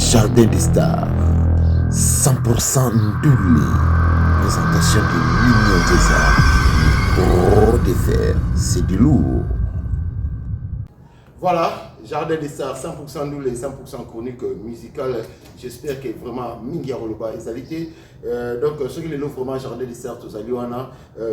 Jardin des Stars, 100% Ndoulé. Présentation de Mignon des Arts. Gros dessert, c'est du lourd. Voilà, Jardin des Stars, 100% Ndoulé, 100% chronique musicale. J'espère que vraiment Mingi Aroloba estalité. Donc, ceux qui l'ont vraiment Jardin des Stars, tous allés, on a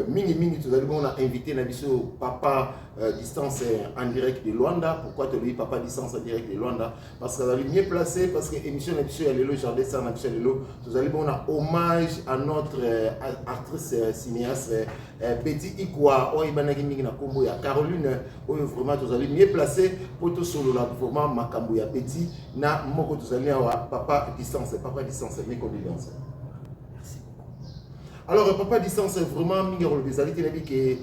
Mingi, tous allés, on a invité Nabiso Papa Distance en direct de Luanda. Pourquoi te le dis Papa Distance en direct de Luanda? Parce qu'elle est mieux placée, parce que l'émission Nabiso, elle est le Jardin des Stars, Nabiso, elle est là. Tous allés, on a hommage à notre actrice cinéaste Betty Ikwa, Oibanagi Mingi na Kombo ya Caroline, vraiment tous allés mieux placée pour tout solo là, vraiment Makambo ya Betty, na Moko tous allés à Papa Distance, mes condoléances. Alors, Papa Distance, vraiment, Mingero le Bezali, qui a dit que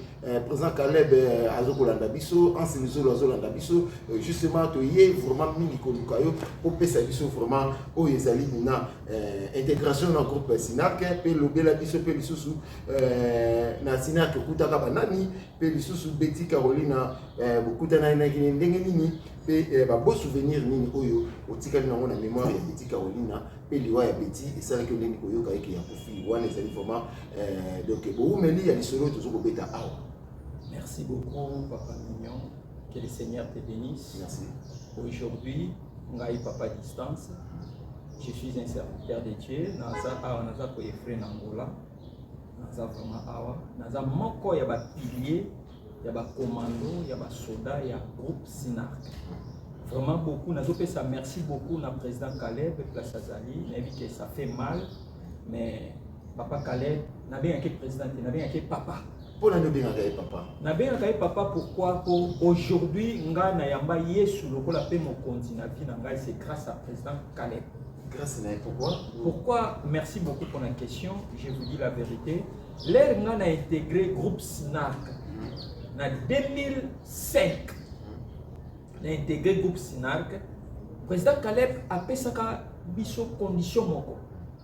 président Caleb Azoko Landabiso, ancien Zolo Landabiso, justement, tu es vraiment Mingiko Lukayo, pour Pessa Biso, vraiment, au Yezali, na intégration dans le groupe Sinak, puis le Belabiso, puis le Soussou, na Sinak, Koutaka Banani, puis le Soussou, Betty Carolina, Koutana Ndengenini, puis beau souvenir, Nini Oyo, au Tikali na mémoire, Betty Carolina, puis Liwa et Betty, et ça, que Nini Oyo, qui a profité, Wan et vraiment. Donc, il y a des solos toujours bêta. Merci beaucoup, Papa Mignon. Que le Seigneur te bénisse. Merci. Aujourd'hui, Ngaï Papa Distance. Je suis un serviteur de Dieu. Naza ko Efrain Angola. Naza vraiment awa. Naza moko ya ba pilier, ya ba commando, ya ba soda, ya groupe Sinark. Vraiment beaucoup. Nazo pe ça merci beaucoup na président Caleb Place Azali. On a vu que ça fait mal, mais Papa Caleb, n'a bien été président, n'a bien été papa. Pour nous bien été papa. N'a bien été papa pourquoi pour aujourd'hui nga na yamba yesu lokola pe mon continent na c'est grâce à président Caleb. Grâce à pourquoi? Pourquoi? Merci beaucoup pour la question. Je vous dis la vérité. L'air nga na intégré groupe Sinark en 2005. Na intégré groupe Sinark. Président Caleb a fait ça biso condition moko.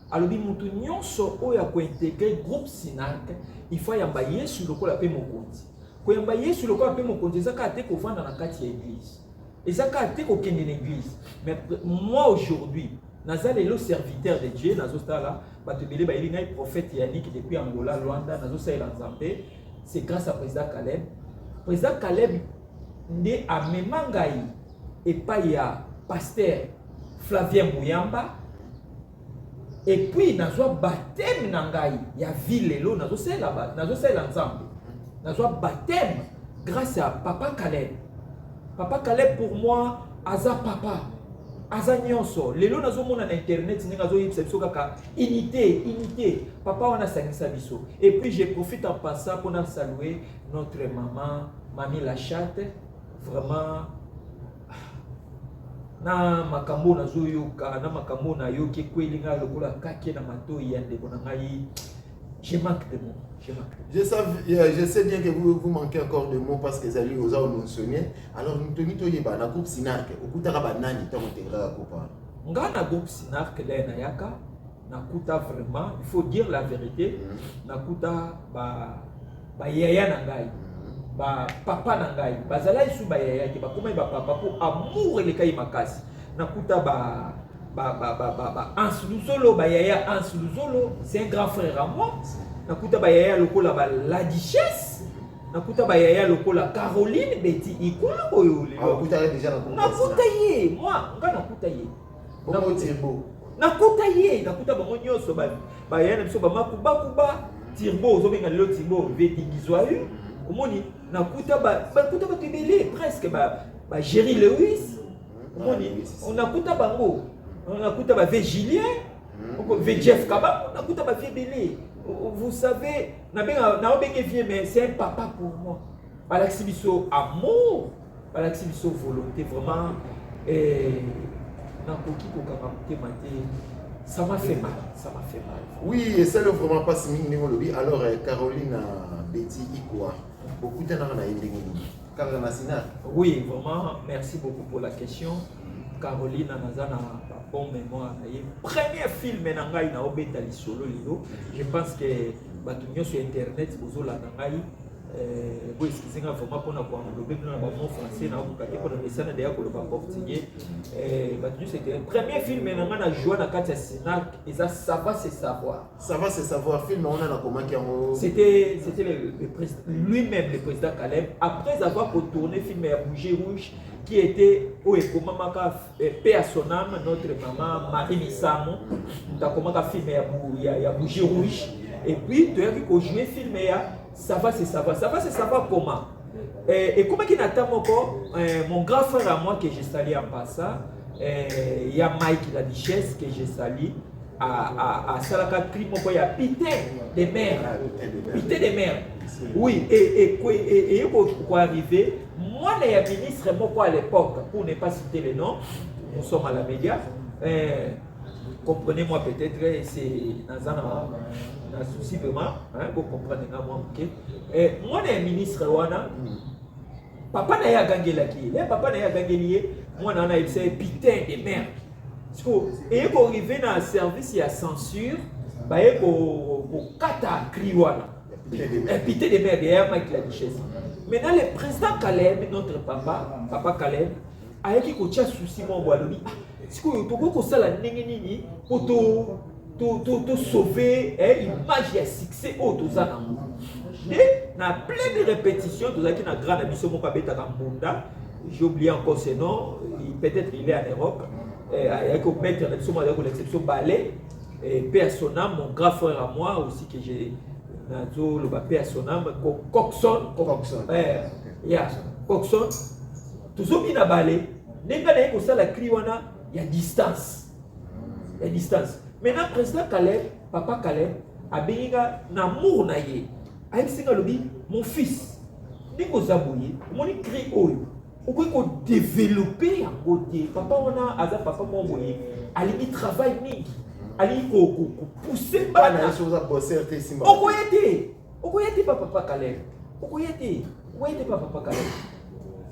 Alors, mutu nyonso oyo ko intégrer groupe Sinark, il faut yamba yesu lokola pe mokonzi. Ko yamba yesu lokola pe mokonzi ezaka te ko vanda na kati ya église. Ezaka te ko kende na église. Mais moi aujourd'hui, nazali le serviteur de Dieu, nazostala batebele ba eli ngai prophète Yannick depuis Angola, Luanda, nazosala Nzambe, c'est grâce à président Caleb. Président Caleb ndé amema ngai et pas ya pasteur Flavien Mouyamba. Et puis, nous avons baptême il y a ville là, nous avons ensemble. Nous avons baptême grâce à Papa Caleb. Papa Caleb pour moi, Aza Papa, Aza Nyonso. Lelo nous avons internet, nous avons unité. Papa on a sa biso. Et puis je profite en passant pour saluer notre maman, Mamie Lachate, vraiment. Na makambo na zoyoka na makambo na yoki kweli nga lokola kake na matoi ya ndeko na ngai. Je manque de mots. Je sais bien que vous manquez encore de mots parce que Zali vous a mentionné. Alors nous tenons to yeba na groupe Sinark okutaka banani ta motenga kopa. Nga na groupe Sinark là na yaka na kuta vraiment, il faut dire la vérité, na kuta ba yaya na ngai. Ba papa na ngai bazala isu ba yaya ki ba koma ba papa pour amour le kai makasi nakuta ba Anseluzolo ba yaya Anseluzolo c'est un grand frère à moi nakuta ba yaya lokola ba la duchesse nakuta ba yaya lokola Caroline Betty Ikwa oyo le nakuta déjà nakuta ye moi nga nakuta ye nakuta ba monyoso ba yaya na biso ba makuba tirbo zo benga le tirbo veti gizwayu omoni nakuta ba tibele presque ba Jerry Lewis omoni on nakuta bango on nakuta ba Vigilien ve Jeff Kaba nakuta ba Fibele vous savez na benga vieux mais c'est un papa pour moi balaxi biso amour balaxi biso volonté vraiment nakoki ko kaka ça m'a fait mal. Oui, et c'est vraiment pas si mignon lobby. Alors Caroline Betty Ikwa beaucoup de gens oui, vraiment, merci beaucoup pour la question. Caroline Nazana, bon mémoire. Premier film, je pense que sur Internet, Bon, excusez-moi vraiment pour avoir englobé dans le moment français, dans le pour le message d'ailleurs pour le portugais. C'était le premier film maintenant on a joué dans quatre Sinac et ça va se savoir. Ça va se savoir. Film on a comment qui c'était le président lui-même le président Caleb après avoir retourné film à Bougie Rouge qui était au Ekomamaka paix à son âme notre maman Marie Missamo t'as comment film à Bougie Rouge et puis tu as vu qu'on jouait film ça va se savoir comment et comment qu'il attend encore mon grand frère à moi que j'ai salué en passant il y a Mike la Duchesse que j'ai salué à Salaka Crime, il y a Pité des mers. Pité des mers. Oui, et quoi arriver, moi, il y a ministre, moi, à l'époque, pour ne pas citer les noms, nous sommes à la média, comprenez-moi peut-être, c'est dans un souci vraiment, vous comprenez moi, ok. Moi, il y a ministre, papa n'a pas gagné la qui, papa n'a pas gagné, moi, on a essayé Pité des mers. Et pour arriver dans le service, il y a censure, il faut kata kriwana. Pité des mères derrière Mike la Duchesse. Maintenant, le président Caleb, notre papa Caleb, a dit qu'il y a un souci, mon boalobi. Si vous avez ça la nini pour te sauver l'image et le succès au Tozana. Et dans plein de répétitions, tout ça qui est dans grand abysso, mon papa est à Munda. J'ai oublié encore ce nom, peut-être il est en Europe. Avec l'exception ballet et paix à son âme, mon grand frère à moi aussi que j'ai le paix à son âme, Coxon, Coxon, tout ça bien à ballet, n'est-ce pas ça la criwana, il y a distance, Maintenant président Caleb, papa Caleb, a béni n'amour naïe, avec ce mon fils, n'est-ce pas zabouillé, mon écrit oyo. On peut développer un côté. Papa, on a un papa, mon boy. Il travaille, il pousser. Pas la chose à bosser. On peut y papa Caleb. On peut y papa Caleb.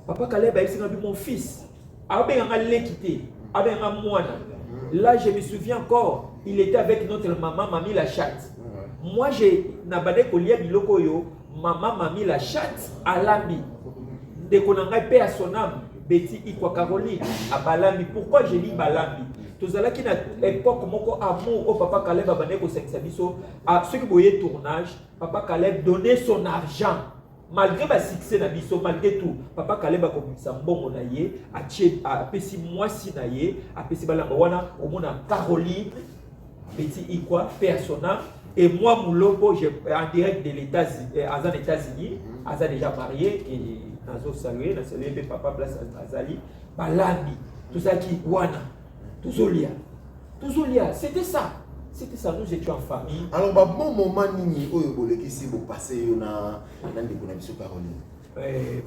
Papa Caleb, c'est mon fils. Avec un l'équité, avec un moine. Là, je me souviens encore, il était avec notre maman, mamie la chatte. Moi, j'ai n'abadé collier bilokoyo, maman, mamie la chatte à l'ami. Dès qu'on a paix à son âme, Betty Ikwa Caroline, à Balami. Pourquoi j'ai dit Balami? Tout ça là qui n'a époque mon amour au papa Caleb à Banego Sexabiso, à ceux qui voyaient tournage, papa Caleb donnait son argent. Malgré ma succès na biso, malgré tout, papa Caleb a commencé à bon monaye, à Pessi moi sinaye, à Pessi Balambawana, au monde à Caroline, Betty Ikwa, paix à son âme. Et moi, Moulobo, en direct de États-Unis, Aza déjà marié, et Nazo salué, papa place Azali, Balami, tout ça qui, Wana, Touzolia, c'était ça, nous étions en famille. Alors, bon moment, Nini, qui si vous passez, on a des Caroline.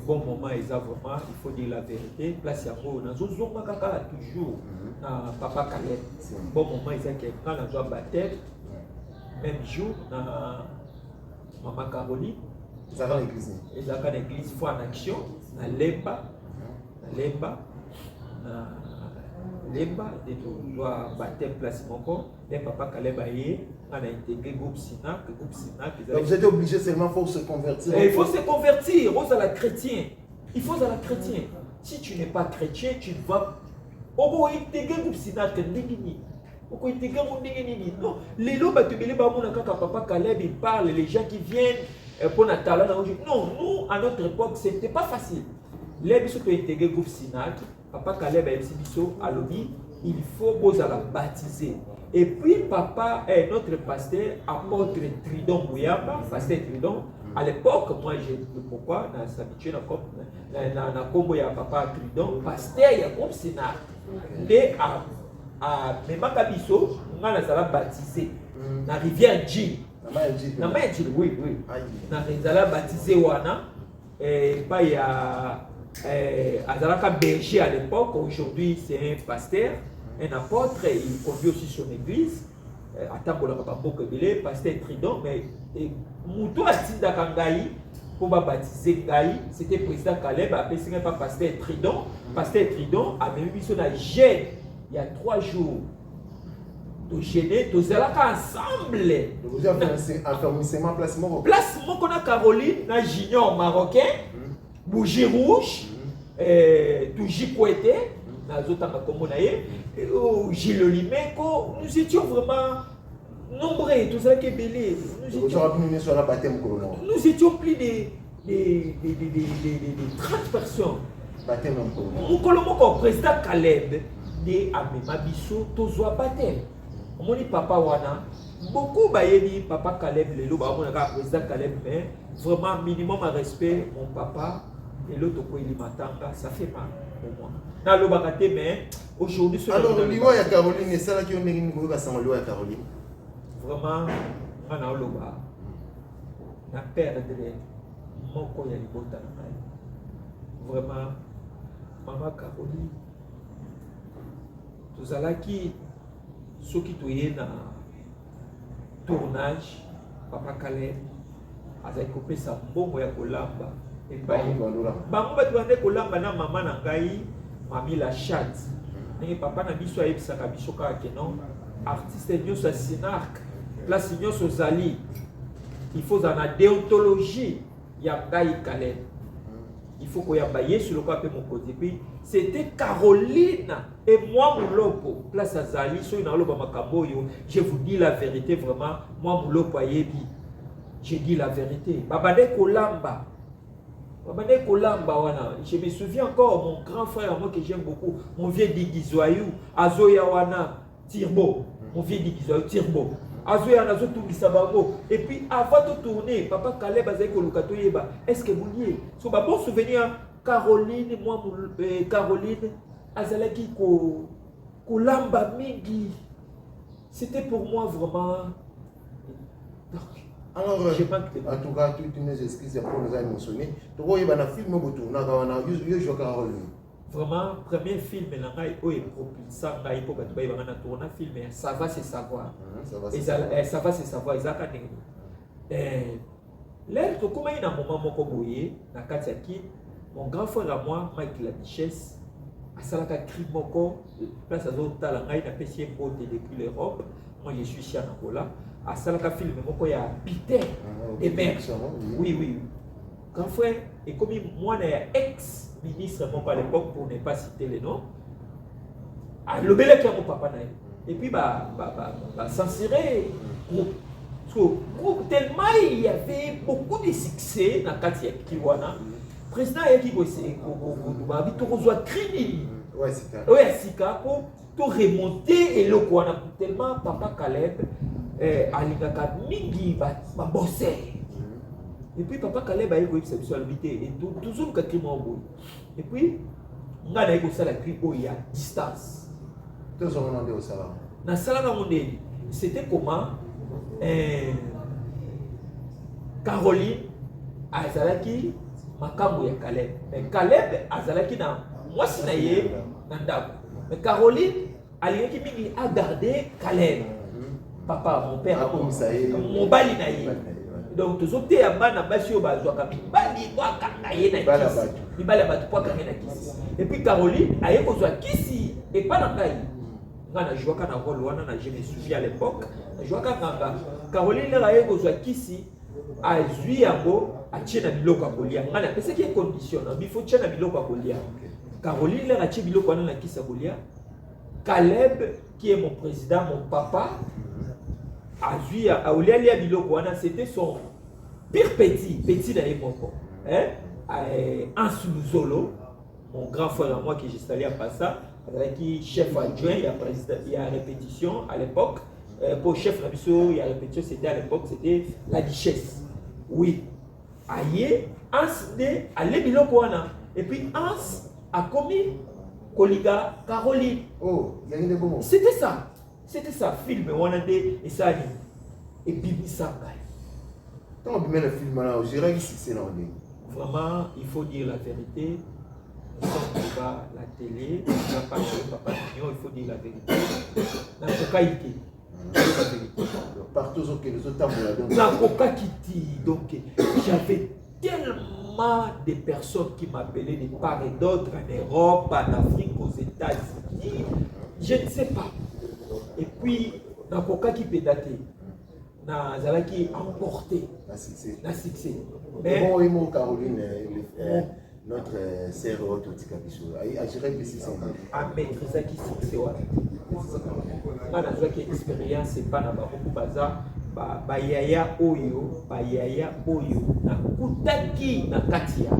Bon moment, vraiment, il faut dire la vérité, place Yango, Nazo Makaka, toujours, papa Caleb. Bon moment, quand on a baptême, même jour, maman Caroline, ils ont l'église, foi en action, dans Lemba, de doit baptême place mon corps, les papa Caleb on a intégré groupe Sinac. Donc vous êtes obligé seulement pour se convertir. Il faut se convertir, aux à la chrétien. Il faut à la chrétien. Si tu n'es pas chrétien, tu vas au intégrer groupe Sinac, non, les lots, papa Caleb, il parle, les gens qui viennent pour Natal. Non, nous, à notre époque, ce n'était pas facile. Les bisous qui ont intégré le groupe Sinac, papa Caleb a dit, il faut la baptiser. Et puis, papa, notre pasteur, apôtre Tridon Bouyamba, pasteur Tridon, à l'époque, moi, j'ai pourquoi, dans s'habituer dans combo, il y a papa Tridon, pasteur, il y a groupe Sinac. Et mais Makabiso, on a baptisé dans la rivière Djil. Dans la Djil, oui. Dans la baptisé Wana. Et il y a Azalaka berger à l'époque. Aujourd'hui, c'est un pasteur, un apôtre. Il conduit aussi son église. Attends pour le pasteur Tridon. Mais Moutou a dit Kangaï pour baptiser Gaï. C'était président Caleb. Après, c'est pas pasteur Tridon. Pasteur Tridon a même vu son jeune. Il y a 3 jours, to gêner, to zalaka ensemble. Vous avez fait un fermissement place mort. Place mon qu'on a Caroline, na junior marocain, bougie rouge, tout Jikwete, na zotanga komonaye, Gilles Limeko, nous étions vraiment nombreux, tout ça qui est belé. Nous étions plus de 30 personnes. Mon président Caleb de Amema Bisso, Tozoa Baptême. Mon papa Wana, beaucoup bayebi papa Caleb Lelo, président Caleb, mais vraiment minimum à respect, mon papa et l'autre il matanga, ça fait mal pour moi. Dans le bagaté, mais aujourd'hui, alors, l'Iwa et Caroline, et ça qui ont mis une Caroline. Vraiment, on a loba. Na perdre mon coin libota. Vraiment, maman Caroline. Tous qui ceux qui tournent na tournage, papa Caleb, a coupé sa bombe ya kolamba. Et bango batwande kolamba na maman na ngai, mami la chat. Nenge papa na biso ayebisaka biso kaka ke non artiste nyonso ya Sinark place nyonso ozali il faut za na déontologie ya ngai Caleb. Il faut koyamba yesu lokola mpe mokonzi. Puis c'était Caroline et moi Mulopo place azali soki naoloba makambo oyo je vous dis la vérité vraiment moi Mulopo ayebi je dis la vérité babande kolamba. Je me souviens encore, mon grand frère, moi que j'aime beaucoup, mon vieux Digizoyou, Azoya Wana, Tirbo, mon vieux Digizoyou, Tirbo, Azoya Nazo Toubisabango. Et puis avant de tourner, papa Caleb Azeko Lukato Yeba, est-ce que vous liez? So, bon souvenir, Caroline, moi, Caroline, Azalaki Kolamba Mingi. C'était pour moi vraiment. Alors, en tout cas, toutes mes excuses pour nous émotionner. Tu vois, il y a un film qui est vraiment, premier film, il est propulsant, il faut tourner un film, ça va se savoir. Ça va se savoir, l'air, comment il y a un moment où mon grand frère à moi, Mike la Duchesse, à Salaka Krimoko, place à zone Talangaï, n'a pas essayé depuis l'Europe. Moi, je suis ici en Angola. À Salaka film, il y a Peter et mère. Oui. Grand frère, et comme moi, je suis ex-ministre à l'époque, pour ne pas citer les noms, le bel qui a mon papa. Et puis, censuré groupe tellement il y avait beaucoup de succès dans Katia Kiwana. Président Yaki Bossé, Tourozwa Krimi. Ouais, c'est ça. Ouais, c'est ça. Pour remonter et le Kwana, tellement papa Caleb. Alingaka mingi ba bossé. Et puis papa Caleb a eu une sexualité et toujours que crime en bout. Et puis on a eu ça la cri au ya distance. Tous on a au salaire. Na sala na mondeli. C'était comment Caroline azalaki makambo ya Caleb. Mais Caleb azalaki na mwasi na ye na ndako. Mais Caroline alingaki mingi a gardé Caleb. Papa, mon père, mon bali naïe. Donc, tous autres, à bas, basio, bazoaka, bali, toi, kangaye, na kisi. Ni bali, abatu, toi, kangaye, na kisi. Et puis, Caroline, aye, kozwa kisi, et pas na kai. Nga na jouaka na rôle, wana, na je me souviens à l'époque, na jouaka kanga. Caroline, aye, kozwa kisi, a zui yango, a tient na biloko a kolia. Nga na, c'est qui est condition, il faut tient na biloko a kolia. Caroline, a tient biloko wana na kisi a kolia. Caleb, qui est mon président, mon papa, c'était son pire petit d'ailleurs. Hans Luzolo, mon grand frère à moi qui j'ai installé à Passa, qui chef adjoint, il y a répétition à l'époque. Pour chef il y a répétition, c'était à l'époque, c'était la Duchesse. Oui. Aïe, Hans de allé Bilokwana. Et puis Hans a commis Koliga Caroline. Oh, il y a une bon. C'était ça. C'était ça, film, on a des et ça et Bibi Sangay. Quand on met le film là, je dirais que c'est là. Vraiment, il faut dire la vérité. Nous sommes pas la télé, on n'a pas de papa il faut dire la vérité. La cocaïté. Partout où les autres tables la cocaïté. Donc, j'avais tellement de personnes qui m'appelaient de part et d'autre en Europe, en Afrique, aux États-Unis. Je ne sais pas. Et puis, na kokaki pédaté na zalaki emporté na succès. Mais bon Imo Caroline notre sœur Ototika Biso a géré le système a maîtrisé qui succès wa na zaki expérience pas na ba baza ba yaya oyo na kutaki na katia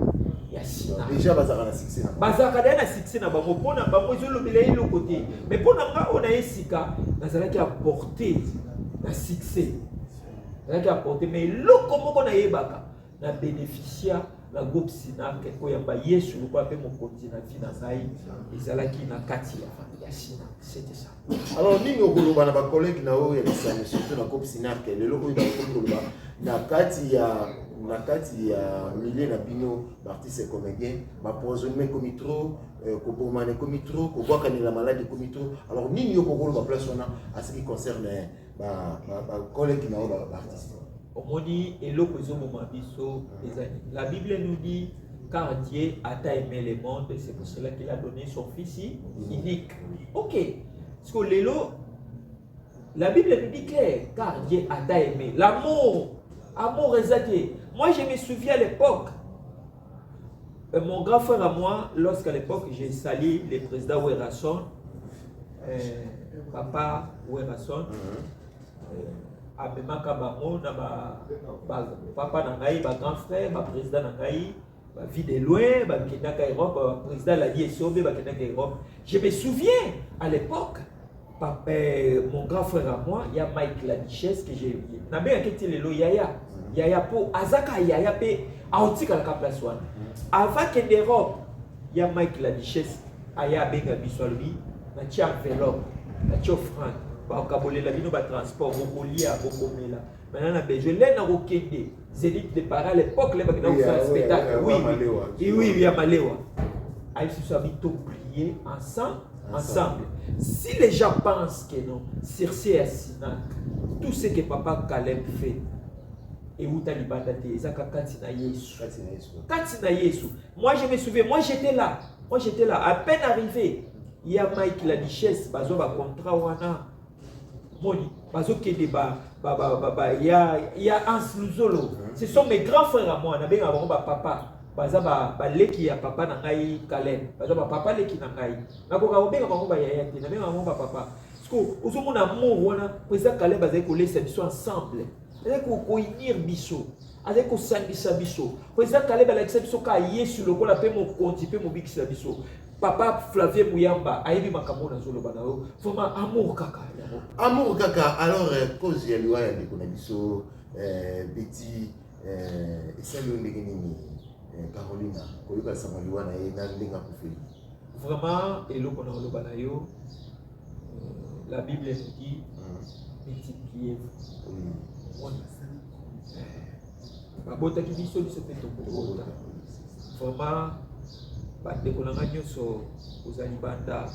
ya sina déjà bazaka na succès na succès na bango pona bango ezolobela ye le côté mais pona nga ona esika nazalaki apporter na succès nazalaki apporter mais loko moko na yebaka na bénéficia la groupe Sinak ko yamba Yesu ko ape mokonzi na vie na ngai ezalaki na kati ya Sinak, c'était ça. Alors nini okoloba na ba collègue na oyo ya bisani surtout na groupe Sinak lelo ko ba koloba na kati ya milieu na bino artiste comédien ba poisonner comme trop ko bomane comme trop ko boka ni la maladie comme trop. Alors nini okoloba place wana à ce qui concerne ba collègue na oyo ba artiste. La Bible nous dit car Dieu a tant aimé le monde, c'est pour cela qu'il a donné son fils unique. Ok. Parce que la Bible nous dit clair, car Dieu a tant aimé. Amour exagéré. Moi je me souviens à l'époque, mon grand frère à moi, lorsqu'à l'époque j'ai sali le président Werrason, papa Werrason, abemaka bango na papa na ngai ba grand frère ba président na ngai ba vie de loin ba kendaka Europe président la DSOB ba kendaka Europe. Je me souviens à l'époque mon grand frère à moi il y a Mike la Duchesse que j'ai vu na bien que le lo yaya po azaka yaya pe aotika la place wana avant que d'Europe il y a Mike la Duchesse aya benga bisolbi na tia enveloppe na tia offrande bakabolela bino ba transport bokolia bokomela maintenant na je l'ai na rokende zénith de para à l'époque les bakina faire spectacle oui ya malewa aïe se soit vite prier ensemble si les gens pensent que non Circé à Sinak tout ce que papa Caleb fait et où talibanda te ezaka katina Yesu moi je me souviens moi j'étais là à peine arrivé il y a Mike la Duchesse bazo ba contrat wana Moni, il y a Hans Luzolo. Ce sont mes grands frères à moi. Nabenga ba papa. Baza ba leki ya papa na ngai Kalen. Baza ba papa leki na ngai. Nakoka obenga bango ba yaya te. Nabenga bango ba papa. Parce que ozomona amour wana, président Kalen baza ko laisser biso ensemble. Baza ko unir biso. Avec ko sangisa biso. Président Kalen ba laisser biso ka Yesu lokola pe mo konti pe mo bikisa biso. Papa Flavien Mouyamba aibi makambo na zolo bana yo. Vraiment amour kaka. Amour kaka alors cause ya liwa ya ndeko na biso Betty esali ndenge nini Carolina koyoka sama liwa na ye na ndenga kufeli. Vraiment eloko na oloba na yo la Bible nous dit multipliez-vous. Babota ki biso pe tokobota. Vraiment bandeko na nyonso ozali banda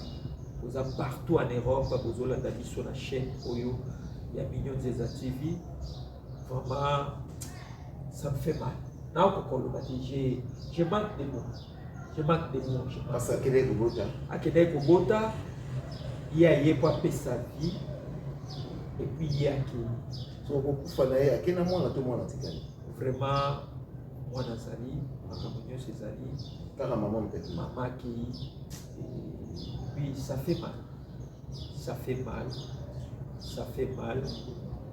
oza partout en Europe bozolanda biso na chaîne oyo ya Millions Zeza TV. Vraiment ça me fait mal. Na kokoloba je manque de mots. Parce que akende kobota ye po apesa vie et puis ye akeni so kokufa na ye akena mwana to mwana tikali vraiment mwana zali makambo nyonso ezali kaka maman mpeki maman akei puis ça fait mal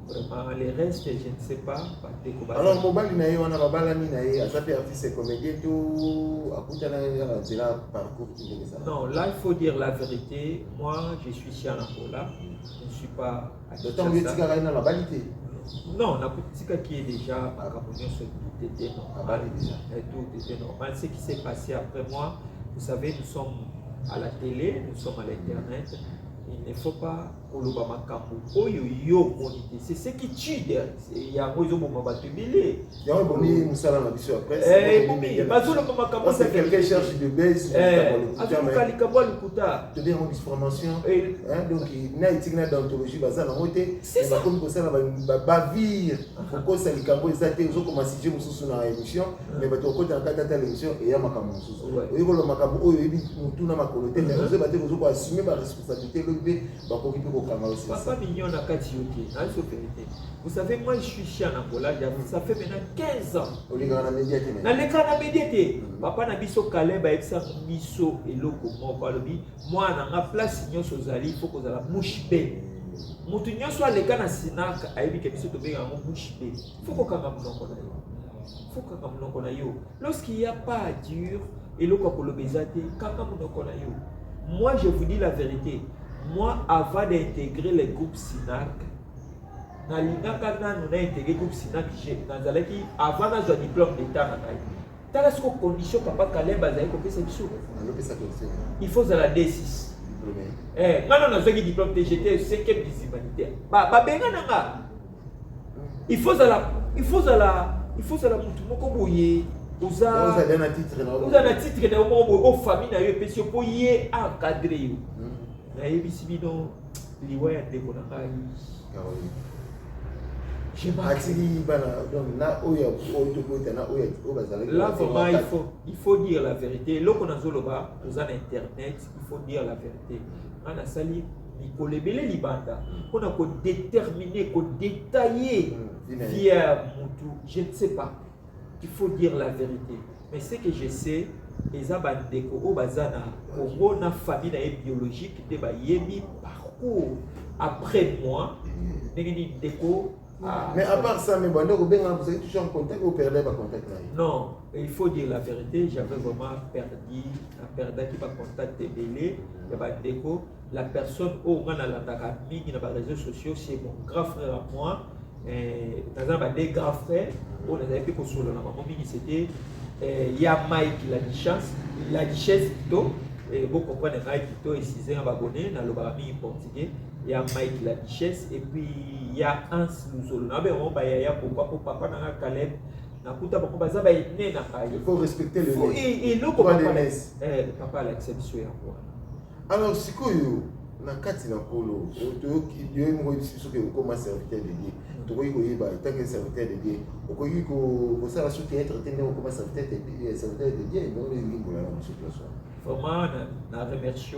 vraiment les restes je ne sais pas. Alors mobali na ye wana babalami na ye azape artiste comédien to akuta na nzela parcours ndenge ça. Non, là il faut dire la vérité, moi je suis ici en Angola, je ne suis pas à Kinshasa. Non, la politique qui est déjà tout était normal. Tout était normal. Ce qui s'est passé après moi, vous savez, nous sommes à la télé, nous sommes à l'internet. Il ne faut pas c'est ce qui tue. Il y a un peu de quelqu'un cherche de baisse. Tu dis en information. Donc, il y a une d'anthologie basée dans le c'est ça. Comme ça, bavir. Pourquoi ça les cabos ils étaient aux comme si je me suis dans l'émission, mais tu as côté en cas de l'émission et il y a ma caméra. Oui, le macabo, il dit tout na ma coloté, mais vous avez assumer ma responsabilité. pe bakoki pe kokanga aussi. Papa mignon na kati yote, na so vérité. Vous savez, moi je suis ici en Angola, ça fait maintenant 15 ans. Oliga na médiaté. Na leka na médiaté. Papa na biso Caleb ba eksa miso eloko moko alobi, moi na nga place nyonso zali faut ko zala mouche be. Mutu nyonso aleka na Sinak ayebi ke biso to benga ngo mouche be. Faut ko kanga monoko na yo. Faut kanga monoko na yo. Lorsqu'il n'y a pas à dire eloko ko lobezate, kanga monoko na yo. Moi je vous dis la vérité. Moi avant d'intégrer les groupes Sinak, na lingaka nanu na intégré groupe Sinak, nazalaki avant na diplôme d'état na ngai. Tala siko condition papa Caleb azali kopesa biso. Il faut à la D6. Ngana nazaki diplôme TGT 5e des humanitaires. Ba benga nanga. Il faut à la mutu moko boye. Vous avez un titre na mo famille na yo pesi po ye encadrer yo. Na yebisi bino liwa ya ndeko na ngai. Là, vraiment, il faut dire la vérité. Là, on a Zoloba, on a Internet, il faut dire la vérité. On a sali, Nicolébele Libanda, on a déterminer, détailler via Moutou. Je ne sais pas. Il faut dire la vérité. Mais ce que je sais, les Abandeko, Obazana, Congo, na famille biologique, yemi parcours après moi, Deko. Mais à part ça, vous avez toujours en contact ou perdez pas contact là? Non, il faut dire la vérité, j'avais vraiment perdu qui va contacter Belé, la personne au moins dans les réseaux sociaux, c'est mon grand frère à moi. Par exemple, des grands frères, on avait fait sur le maman, c'était il y a Mike qui a dit chance, la richesse plutôt, et vous comprenez Mike plutôt et 6 ans abonné dans le barami portugais. Il y a Mike la richesse et puis il y a Hans Luzolo. Il y a papa na Caleb. Il faut respecter le nez. Et le papa a l'exception. Alors, si vous na kati na kolo, vous comme serviteur de Dieu. En tant que serviteur de Dieu, vous savez être comme serviteur de Dieu. Vraiment, je remercie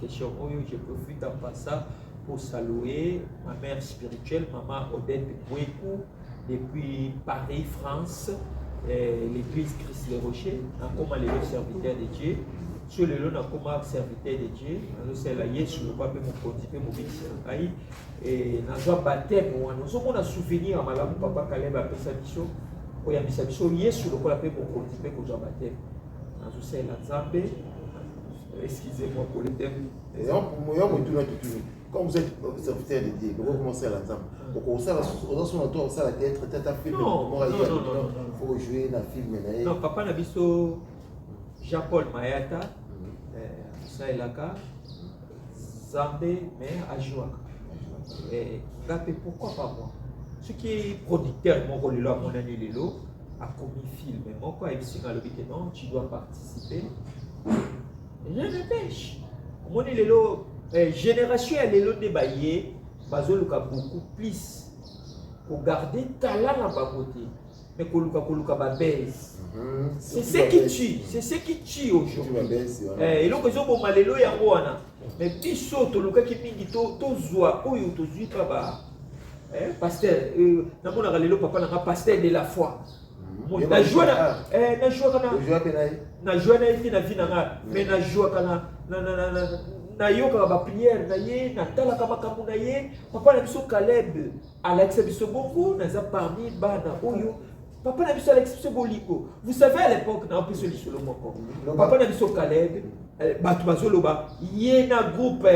question je profite en passant pour saluer ma mère spirituelle, maman Odette Bouékou, depuis Paris, France, l'église Christ les Rochers, comme les serviteurs de Dieu. Sur le long, comme serviteur de Dieu, c'est la Yesu, le pape mon conduit, mon ministère, et dans un baptême, nous avons un souvenir à Malam, papa Caleb a fait sa mission, où il y a mis sa mission, Yesu, le pape mon conduit, pour un baptême. Nous sommes la Zambé. Excusez-moi pour le thème. Quand vous êtes serviteur de Dieu, vous commencez à l'ensemble. Vous savez, la théâtre, film, il faut jouer dans le film. Non, papa n'a vu Jean-Paul Mayata, Saïlaka, Zambé, mais à Jouaka. Pourquoi pas moi? Ce qui est producteur, mon rôle là, mon année Lelo, a commis film. Moi, quoi, il s'est dit non, tu dois participer. Rien ne pêche. Mon élo, génération et l'élo débaillé, bazoluka beaucoup plus pour garder talent à ma côté. Mais koluka baisse. C'est ce qui tue, c'est ce qui tue aujourd'hui. Et donc ils ont bon malélo ya wana. Mais biso to luka ki mingi to zwa oyo to zui pa ba. Pasteur, na mona galelo papa na pasteur de la foi. Na joie na été na vie na mais na joie kana na yoka ba prière na ye na tala kama kamu na ye papa na biso Caleb Alex biso bongo na za parmi bana oyo papa na biso Alex biso boliko. Vous savez à l'époque na opé soli solo moko papa na biso Caleb batu bazoloba ye na groupe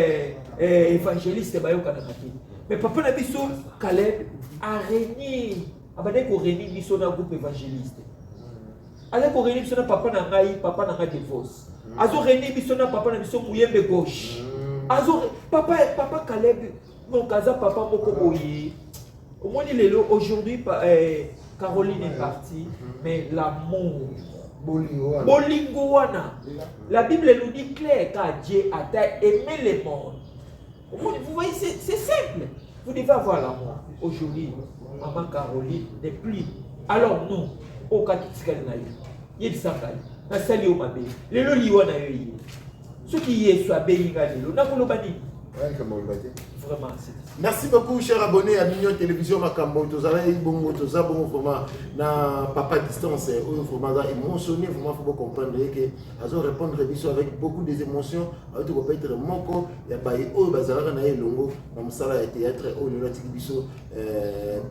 évangéliste ba yoka na kati mais papa na biso Caleb a régné abandé ko réunir biso na groupe évangéliste. Avec ko réunir biso na papa na ngai divorce. Azo réunir biso na papa na biso muyembe gauche. Azo papa Caleb mon kaza papa moko boye. Au moins lelo aujourd'hui Caroline est partie mais l'amour bolingo wana. La Bible nous dit clair car Dieu a aimé le monde. Vous voyez c'est simple. Vous devez avoir l'amour. Aujourd'hui maman Caroline n'est plus. Alors nous, au Katitikali na yo, yedi sakali, na sali o mabe, lelo liwa na yo yi. Ce qui est soit béingalelo, n'a pas l'obani. Vraiment, c'est. Merci beaucoup, chers abonnés à Mignon Télévision Makambo. Tozala Ibongo, Toza Bongo, vraiment, na papa distance, vraiment émotionné, vraiment, faut comprendre que Azo répondre avec beaucoup d'émotions, avec tout peut être moko, il y a pas eu bazara na longo, dans sala de théâtre, au lieu de biso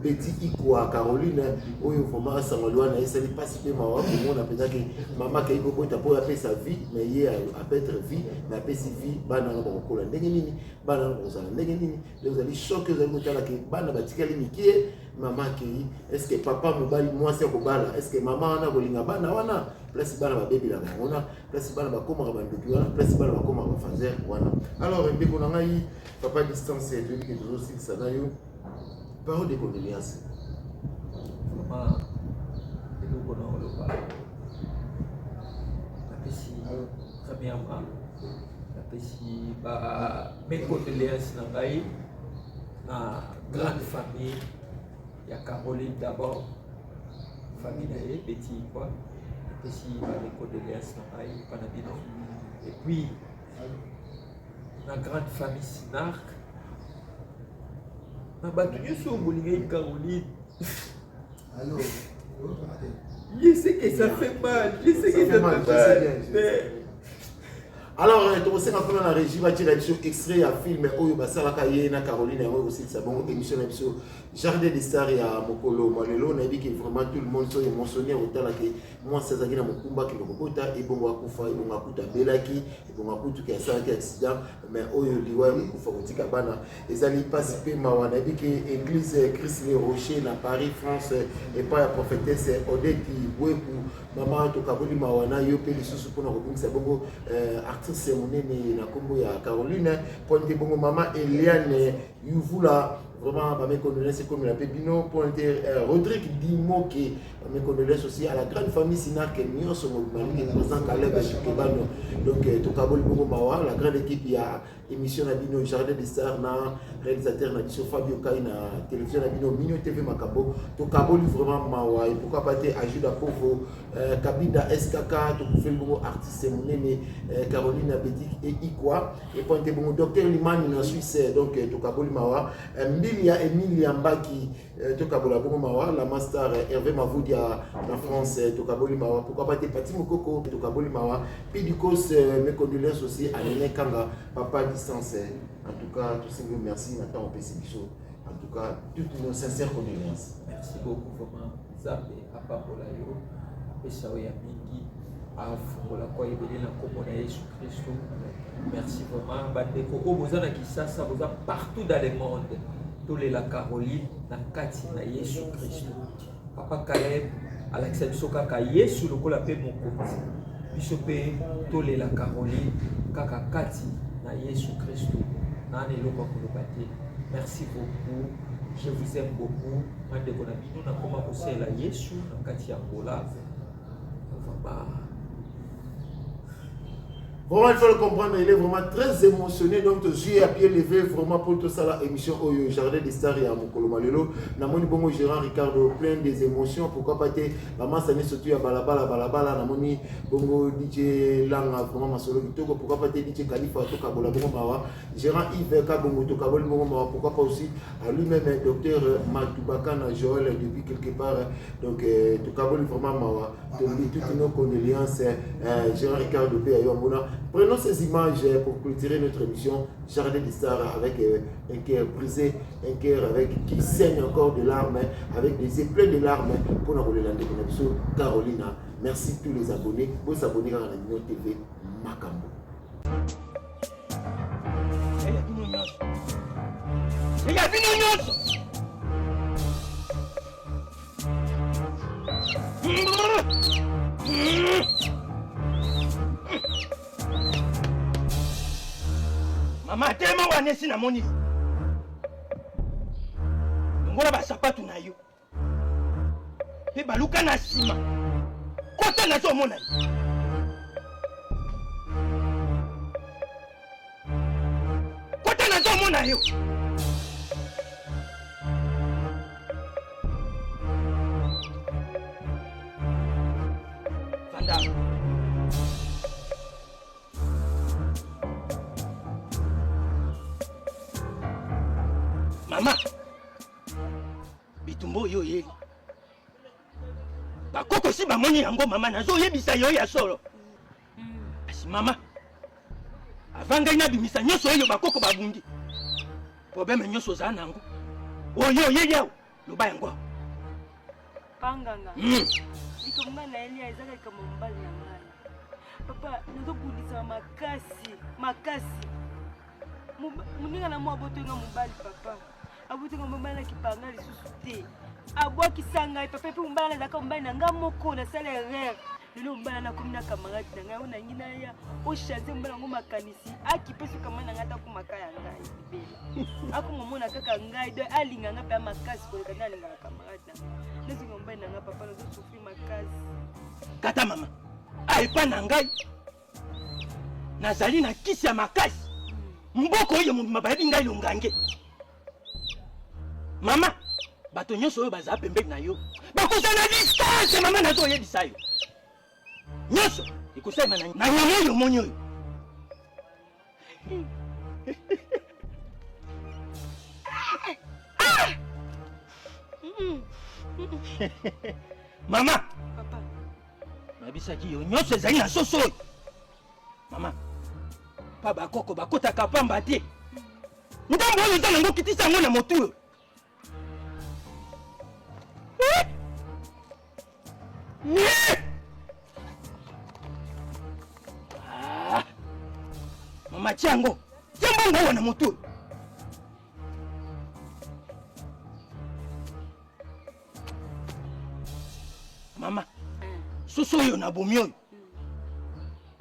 petit Ikwa Caroline, où vraiment ça me doit na essayer de participer ma wa pour moi na que maman qui beaucoup tapo a fait sa vie, mais il a peut-être vie, mais a fait sa vie, bana na ko la ndenge nini, bana na ko sala ndenge nini, vous allez choquer vous allez motala que bana batikali mikie maman qui est-ce que papa mobali moi c'est ko bala est-ce que maman ana ko linga bana wana place bana ba baby la wana place bana ba koma ba ndoki wana place bana ba koma ba fazer wana alors ndeko na ngai papa distance de lui que aussi ça na yo parole de condoléances Vraiment, nous connaissons le pas. Premièrement, mes condoléances dans la grande famille. Il y a Caroline d'abord, famille petit quoi. Mes condoléances et puis la grande famille Sinark. Caroline. Je sais que ça fait mal, je sais que ça fait mal. Alors, tu sais qu'on a la régie, va tirer extrait à film, Oyo Basala Kayena, Caroline, et aussi sa bonne émission, Jardin des Stars et à Mokolo, Malelo, on a dit que vraiment tout le monde soit émotionné autant que moi, ça s'agit de mon combat qui me repota, et bon, on va et bon, on va Belaki, et bon, on va tout qui a ça, qui accident, mais Oyo Liwa, on va faire Kabana, et ça n'y passe pas, on a dit que l'église Christ les Rochers, dans Paris, France, et pas la prophétesse Odette Bouekou, maman, to Kaboli Mawana, yo, pe les sous pour nous c'est bon, artiste, mon aîné, la combo, il y a Caroline, pointe bon, maman, Eliane, Youvula, vraiment, mes condoléances comme la Pépino, pour Rodrigue Dimoke, mes condoléances aussi à la grande famille Sinar qui est mieux sur mon mari, président Caleb Chikebano. Donc, Tokabol Bongo Mawa, la grande équipe, il y a émission Nabino, Jardin des Stars, réalisateur Nabino Fabio Kai, na télévision Nabino, Mignon TV Makabo, Tokabol vraiment Mawa, et pourquoi pas Ajuda Povo, Kabinda SKK, Tokufel Bongo artiste, mon aîné, Caroline Abédic et Ikwa, et Pointe Bongo, Docteur Liman en Suisse, donc Tokabol Mawa, Emilia Mbaki, Tokabola Bongo Mawa, la master Hervé Mavoudi en France, Tokaboli Mawa, pourquoi pas Pati Mokoko, Tokaboli Mawa, Pidikos, mes condoléances aussi à Néné Kanga, papa distance. En tout cas, tous ces mots, merci, maintenant on peut se bichot. En tout cas, toutes nos sincères condoléances. Merci beaucoup, vraiment. Zambé, à Papolayo, et Saoya Mingi, à Fungola Koyebele, la Komona Jésus Christ. Merci vraiment. Bandeko, Obozana Kisasa, vous êtes partout dans le monde. Tous les la Caroline, la Kati, na Jésus Christ. Papa Caleb, Alexandre Sokaka, Yesu, le col appelle mon côté. Bishopé, tous les la Caroline, Kaka Kati, na Jésus Christ. Nane Loba Kolobate. Merci beaucoup. Je vous aime beaucoup. Mandeko na bino na koma kosela Yesu, na Kati Angola. Vraiment, il faut le comprendre, il est vraiment très émotionné. Donc, j'ai à pied levé vraiment pour tout ça, la émission au Jardin des Stars et à Mokolo Malelo. Namoni Bongo Gérard Ricardo, plein des émotions. Pourquoi pas te maman Sani surtout à Balabala, Namoni Bongo DJ Langa, vraiment Masolo Vitoko. Pourquoi pas te DJ Khalifa, Tokabola Bongo Mawa, Gérard Yves Kabongo, Tokabol Bongo Mawa. Pourquoi pas aussi à lui-même, docteur Matoubakana Joël, depuis quelque part. Donc, Tokabol vraiment Mawa. Toutes nos condoléances, Gérard Ricardo Péayomona. Prenons ces images pour clôturer notre émission Jardin des Stars avec un cœur brisé, un cœur avec qui saigne encore de larmes, avec des éplats de larmes pour nous rouler la Carolina. Merci tous les abonnés. Vous abonnez à la Mignon TV Makambo. Mama tellement wanesi na moni. Ngola ba sapatu na yo. Pe baluka na sima. Kota na zo mona. Kota na zo mona yo. Fanda. Maman, bitumbo yo yeli. Bakoko si bamoni yango mama nazo yebisa yo ya solo. Asi mama. Avanga ina bimisa nyoso yo bakoko babundi. Problème nyoso za nango. Oyo yeli yawo loba yango. Panganga. Ikomba na Elia ezaka kama mbali na ngai. Papa, nazo budisa makasi. Muninga na mwa boto nga mbali papa. Abuto nga mbali na kipanga lisusu te. Abwa kisanga papa pe mbali na zaka mbali na nga moko na sala erreur. Lelo mbali na komina camarade na ngai ona ngina ya o chanter mbali ngo makanisi. Akipesu kama na ngata ku makaya ngai bela. Ako momona kaka ngai do alinga nga pe makasi ko kana linga camarade na. Nezo mbali na nga papa nazo souffrir makasi. Kata mama. Aipa na ngai. Nazali na kisi ya makasi. Mboko oyo mabayebi ngai longange. Mama, bato nyonso oyo baza pembeni na yo. Bakosana distance mama nazo yebisa yo. Nyonso ikusema na nyama oyo moni oyo. Mama, Papa. Nabisaki yo nyonso ezali na soso oyo. Mama, pa bakoko bakotaka pamba te. Ndambo oyo eza nango kitisa yango na motu oyo. Mama chango, jambo ngo na motu oyo. Mama, soso oyo na bomi oyo.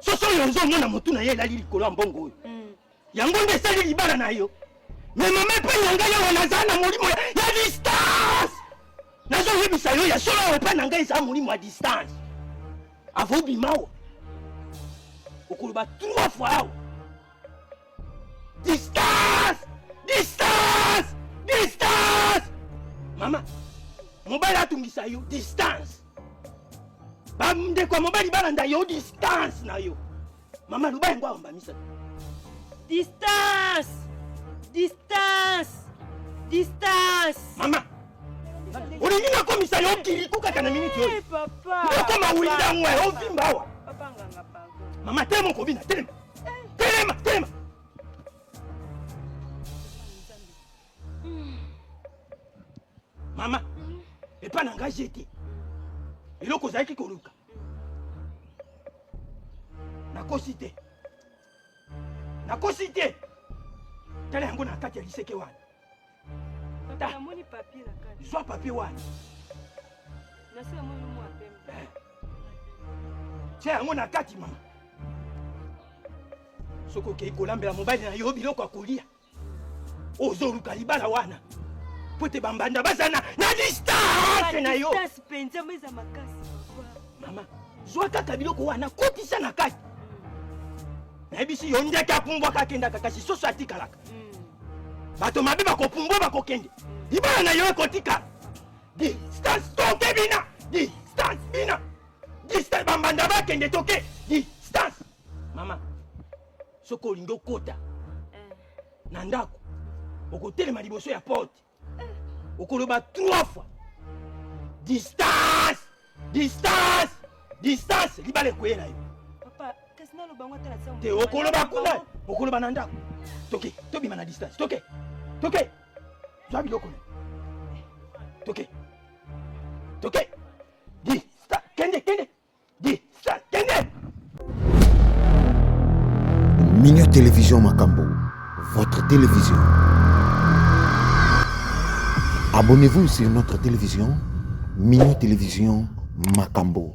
Soso oyo nzomona motu na ye elali likolo ya mbongo oyo. Yango nde esali libala na yo. Me mama epai na ngai awa nazala na molimo ya distance. Nazoyebisa yo ya solo epai na ngai ezala molimo ya distance. Avo bima awa okoloba 3 fois awa. Distance! Distance! Distance! Mama, mobali atungisa yo distance. Bamndeko mobali balanda yo distance na yo. Mama luba yango ambamisa. Distance! Distance! Distance! Mama, ulingi na komisa yo kiriku kaka na minute yo. Papa! Yoko mawinda ngwe ovimba awa. Papa nganga pardon. Mama telema kobina, telema. Telema, telema. Mama, epa na ngai jete. Eloko ozalaki koluka. Nakosi te. Nakosi te. Tala yango na kati ya liseke wana. Papa namoni papier na kati. Zwa papier wana. Nasi amoni mwa pembe. Tia yango na kati mama. Soko ke kolambela mobali na yo biloko akolia. Ozoluka libala wana. Pote bambanda bazana na distance na yo. Distance penza meza makasi papa. Mama, zwa kaka biloko wana kotisa na kati. Nayebisi yo ndeke apumbwa kakenda kakasi soso atikalaka. Bato mabe bakopumbwa bakokende. Libala na yo ekotika. Distance toke bina. Distance bina. Distance bambanda bakende toke. Distance. Mama, soko olingi okota na ndako okotelema liboso ya porte okoloba 3 fois distance distance distance libala ekoyela yo. Papa kasi naloba ngo tala sa te okoloba kuna okoloba na ndako toke tobima na distance toke toke zwa biloko na toke toke distance kende kende distance kende. Minute Télévision Makambo, votre télévision. Abonnez-vous sur notre télévision, Minute Télévision Makambo.